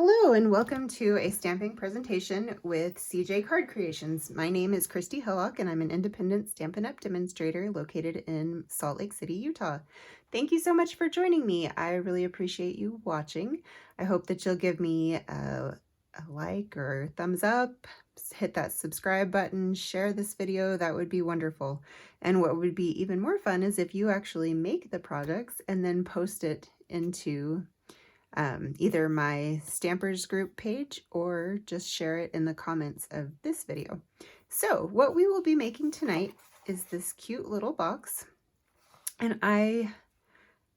Hello and welcome to a stamping presentation with CJ Card Creations. My name is Christy Hillock and I'm an independent Stampin' Up! Demonstrator located in Salt Lake City, Utah. Thank you so much for joining me. I really appreciate you watching. I hope that you'll give me a like or thumbs up, hit that subscribe button, share this video. That would be wonderful. And what would be even more fun is if you actually make the projects and then post it into either my Stampers group page or just share it in the comments of this video. So what we will be making tonight is this cute little box, and I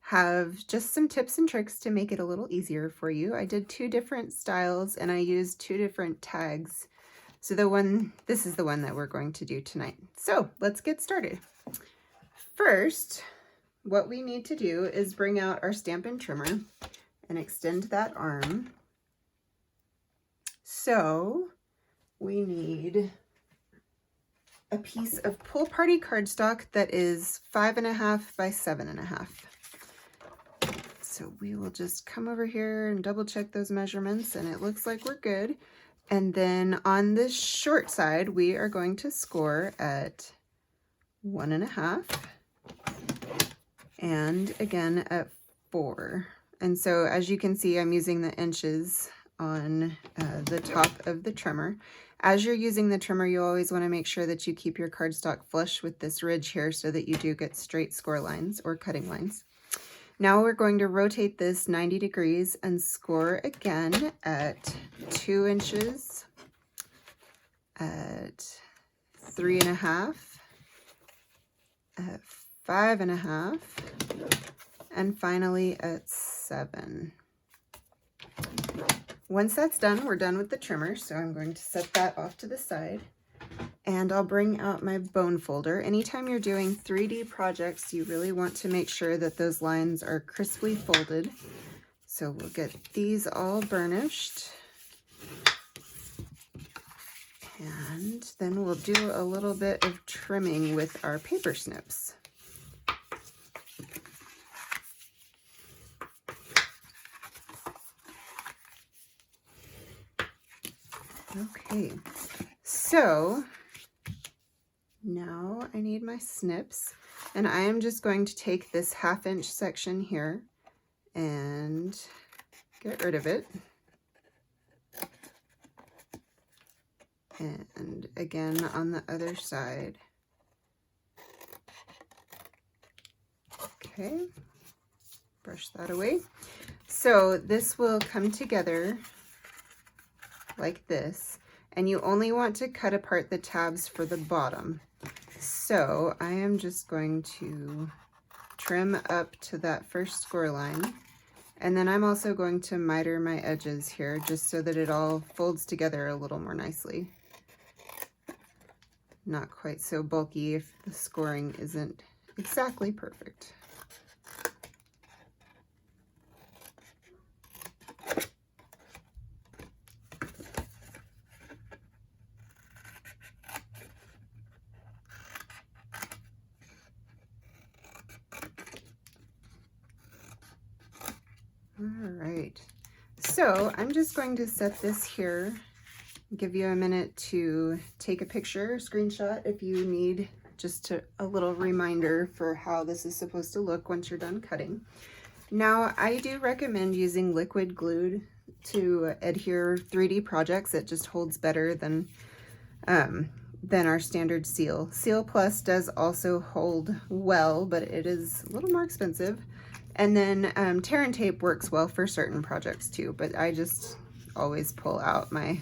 have just some tips and tricks to make it a little easier for you. I did two different styles and I used two different tags. So this is the one that we're going to do tonight. So let's get started. First, what we need to do is bring out our Stampin' Trimmer and extend that arm. So we need a piece of pull party cardstock that is 5.5 by 7.5. So we will just come over here and double check those measurements, and it looks like we're good. And then on this short side, we are going to score at 1.5 and again at 4. And so as you can see, I'm using the inches on the top of the trimmer. As you're using the trimmer, you always want to make sure that you keep your cardstock flush with this ridge here so that you do get straight score lines or cutting lines. Now we're going to rotate this 90 degrees and score again at 2 inches, at 3.5, at 5.5, and finally at 7. Once that's done, we're done with the trimmer, so I'm going to set that off to the side, and I'll bring out my bone folder. Anytime you're doing 3D projects, you really want to make sure that those lines are crisply folded. So we'll get these all burnished, and then we'll do a little bit of trimming with our paper snips. Okay, so now I need my snips, and I am just going to take this 1/2 inch section here and get rid of it. And again on the other side. Okay, brush that away. So this will come together like this, and you only want to cut apart the tabs for the bottom. So I am just going to trim up to that first score line, and then I'm also going to miter my edges here just so that it all folds together a little more nicely. Not quite so bulky if the scoring isn't exactly perfect. All right, so I'm just going to set this here, give you a minute to take a picture, screenshot if you need just a little reminder for how this is supposed to look once you're done cutting. Now, I do recommend using liquid glue to adhere 3D projects. It just holds better than our standard seal. Seal Plus does also hold well, but it is a little more expensive. And then tear and tape works well for certain projects too, but I just always pull out my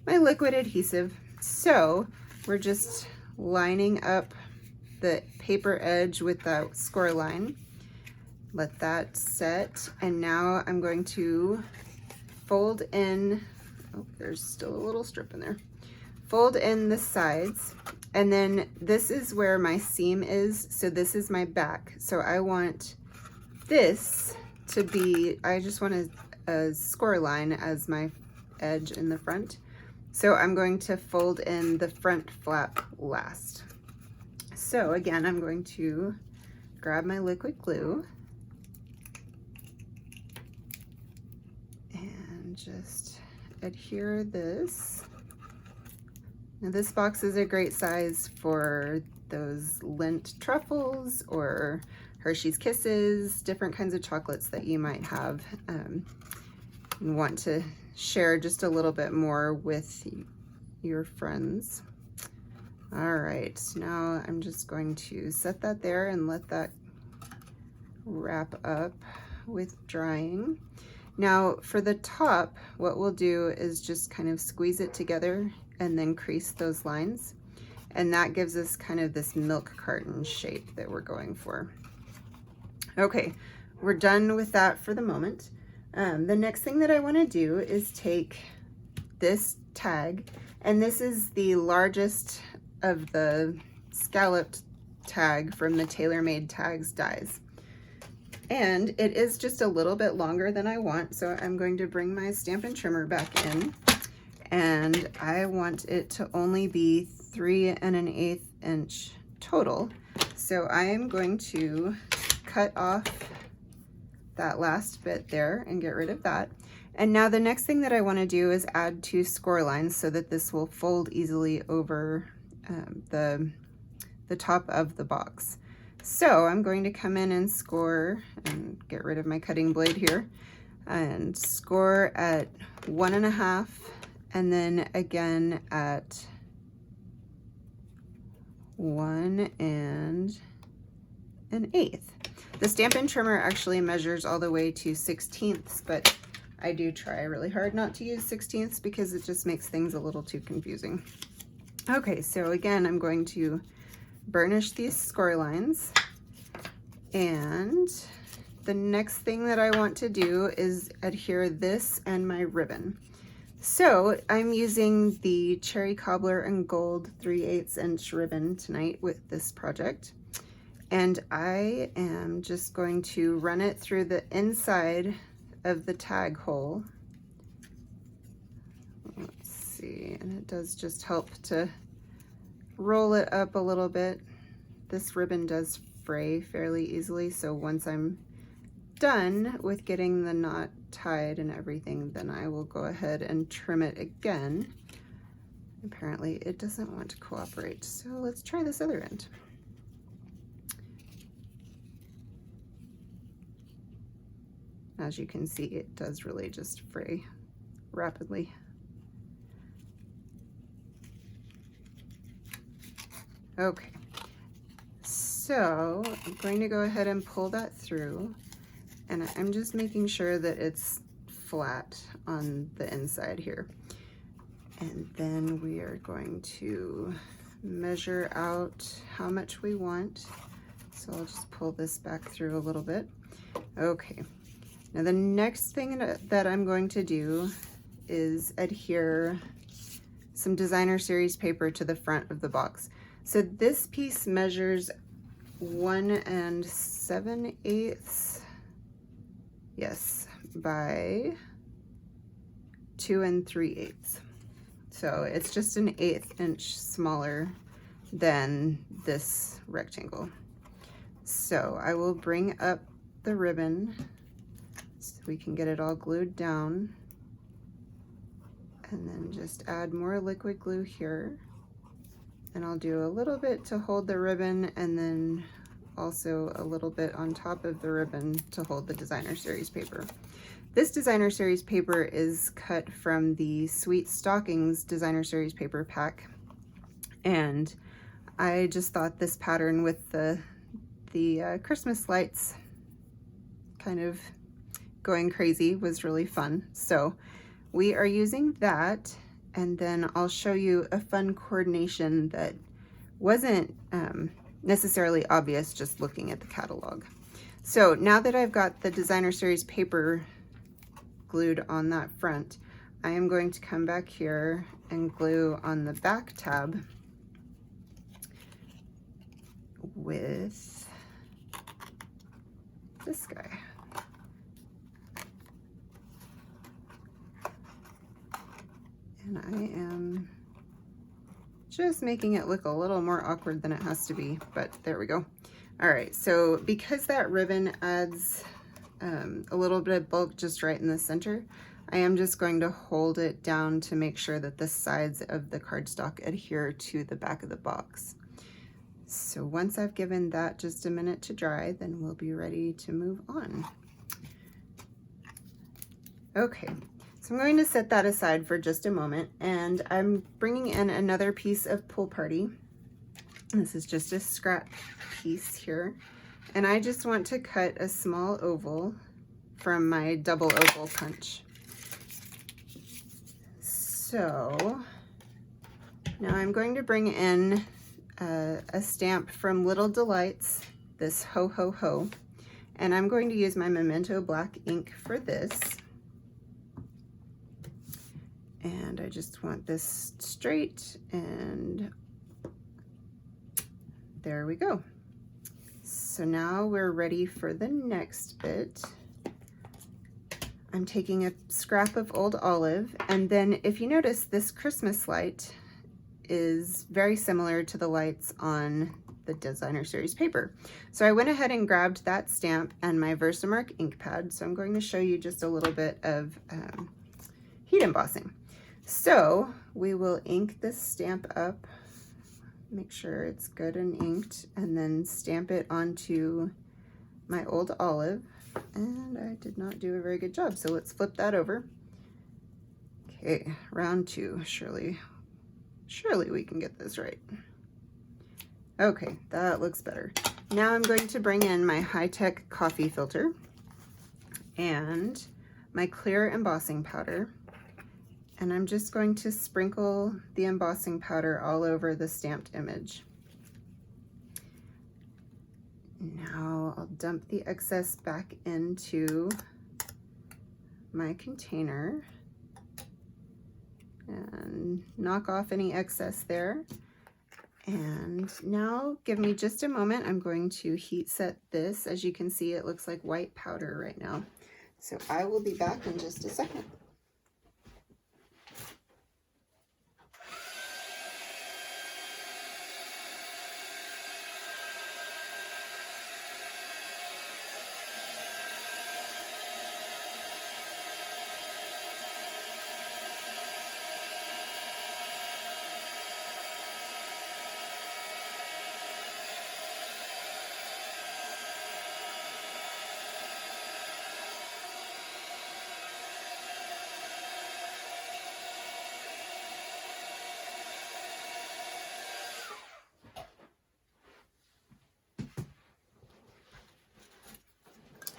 liquid adhesive. So we're just lining up the paper edge with that score line. Let that set, and now I'm going to fold in, oh, there's still a little strip in there. Fold in the sides, and then this is where my seam is, so this is my back. So I want this to be, I just want a score line as my edge in the front. So I'm going to fold in the front flap last. So again, I'm going to grab my liquid glue and just adhere this. Now this box is a great size for those Lindt truffles or Hershey's Kisses, different kinds of chocolates that you might have and want to share just a little bit more with your friends. All right, now I'm just going to set that there and let that wrap up with drying. Now for the top, what we'll do is just kind of squeeze it together and then crease those lines. And that gives us kind of this milk carton shape that we're going for. Okay, we're done with that for the moment. The next thing that I want to do is take this tag, and this is the largest of the scalloped tag from the Tailor Made Tags Dies. And it is just a little bit longer than I want, so I'm going to bring my Stampin' Trimmer back in, and I want it to only be 3 1/8 inch total. So I am going to cut off that last bit there and get rid of that. And now the next thing that I want to do is add 2 score lines so that this will fold easily over the top of the box. So I'm going to come in and score and get rid of my cutting blade here and score at 1 1/2 and then again at 1 1/8. The Stampin' Trimmer actually measures all the way to 1/16, but I do try really hard not to use 1/16 because it just makes things a little too confusing. Okay, so again, I'm going to burnish these score lines, and the next thing that I want to do is adhere this and my ribbon. So I'm using the Cherry Cobbler and Gold 3/8 inch ribbon tonight with this project. And I am just going to run it through the inside of the tag hole. Let's see, and it does just help to roll it up a little bit. This ribbon does fray fairly easily, so once I'm done with getting the knot tied and everything, then I will go ahead and trim it again. Apparently it doesn't want to cooperate, so let's try this other end. As you can see, it does really just fray rapidly. Okay, so I'm going to go ahead and pull that through, and I'm just making sure that it's flat on the inside here. And then we are going to measure out how much we want. So I'll just pull this back through a little bit. Okay. Now the next thing that I'm going to do is adhere some Designer Series paper to the front of the box. So this piece measures 1 7/8, yes, by 2 3/8. So it's just an 1/8 inch smaller than this rectangle. So I will bring up the ribbon so we can get it all glued down, and then just add more liquid glue here. And I'll do a little bit to hold the ribbon, and then also a little bit on top of the ribbon to hold the Designer Series paper. This Designer Series paper is cut from the Sweet Stockings Designer Series paper pack, and I just thought this pattern with the Christmas lights kind of going crazy was really fun. So we are using that, and then I'll show you a fun coordination that wasn't necessarily obvious just looking at the catalog. So now that I've got the Designer Series paper glued on that front, I am going to come back here and glue on the back tab with this guy. And I am just making it look a little more awkward than it has to be, but there we go. All right, so because that ribbon adds a little bit of bulk just right in the center, I am just going to hold it down to make sure that the sides of the cardstock adhere to the back of the box. So once I've given that just a minute to dry, then we'll be ready to move on. Okay, so I'm going to set that aside for just a moment, and I'm bringing in another piece of Pool Party. This is just a scrap piece here, and I just want to cut a small oval from my double oval punch. So now I'm going to bring in a stamp from Little Delights, this Ho Ho Ho, and I'm going to use my Memento black ink for this. And I just want this straight, and there we go. So now we're ready for the next bit. I'm taking a scrap of old olive, and then if you notice, this Christmas light is very similar to the lights on the Designer Series paper. So I went ahead and grabbed that stamp and my Versamark ink pad. So I'm going to show you just a little bit of heat embossing. So we will ink this stamp up, make sure it's good and inked, and then stamp it onto my old olive. And I did not do a very good job, so let's flip that over. Okay, round two. Surely we can get this right. Okay, that looks better. Now I'm going to bring in my high-tech coffee filter and my clear embossing powder, and I'm just going to sprinkle the embossing powder all over the stamped image. Now I'll dump the excess back into my container and knock off any excess there. And now give me just a moment. I'm going to heat set this. As you can see, it looks like white powder right now. So I will be back in just a second.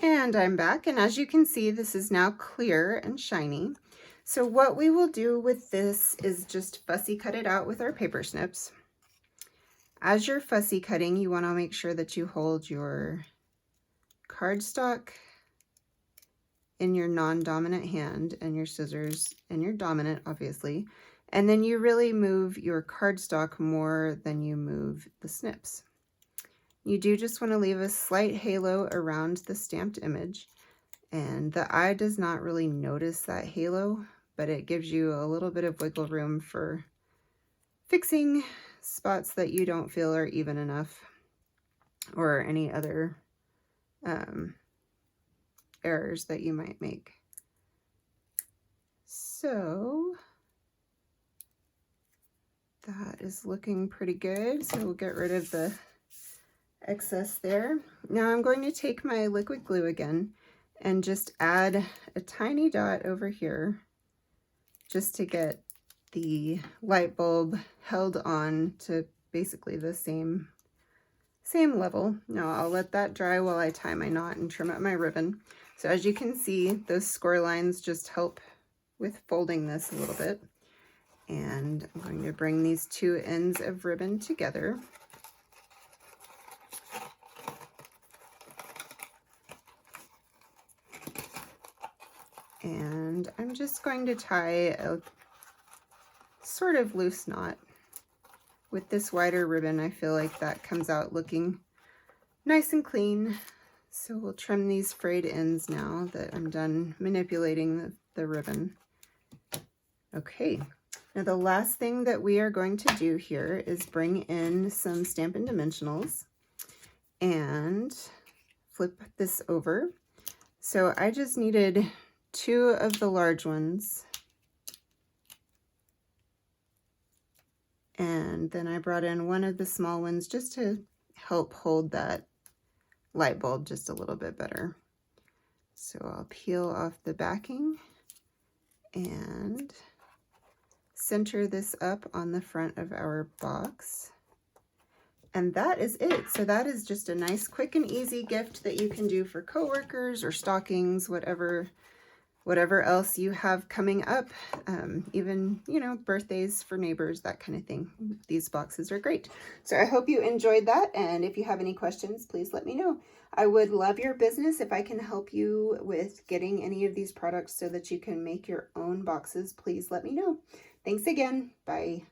And I'm back, and as you can see, this is now clear and shiny. So what we will do with this is just fussy cut it out with our paper snips. As you're fussy cutting, you want to make sure that you hold your cardstock in your non-dominant hand and your scissors in your dominant, obviously. And then you really move your cardstock more than you move the snips. You do just want to leave a slight halo around the stamped image, and the eye does not really notice that halo, but it gives you a little bit of wiggle room for fixing spots that you don't feel are even enough, or any other errors that you might make. So that is looking pretty good. So we'll get rid of the excess there. Now I'm going to take my liquid glue again and just add a tiny dot over here just to get the light bulb held on to basically the same level. Now I'll let that dry while I tie my knot and trim up my ribbon. So as you can see, those score lines just help with folding this a little bit. And I'm going to bring these two ends of ribbon together. And I'm just going to tie a sort of loose knot. With this wider ribbon, I feel like that comes out looking nice and clean. So we'll trim these frayed ends now that I'm done manipulating the ribbon. Okay, now the last thing that we are going to do here is bring in some Stampin' Dimensionals and flip this over. So I just needed 2 of the large ones. And then I brought in 1 of the small ones just to help hold that light bulb just a little bit better. So I'll peel off the backing and center this up on the front of our box. And that is it. So that is just a nice, quick and easy gift that you can do for coworkers or stockings, whatever else you have coming up, even, you know, birthdays for neighbors, that kind of thing. These boxes are great. So I hope you enjoyed that. And if you have any questions, please let me know. I would love your business. If I can help you with getting any of these products so that you can make your own boxes, please let me know. Thanks again. Bye.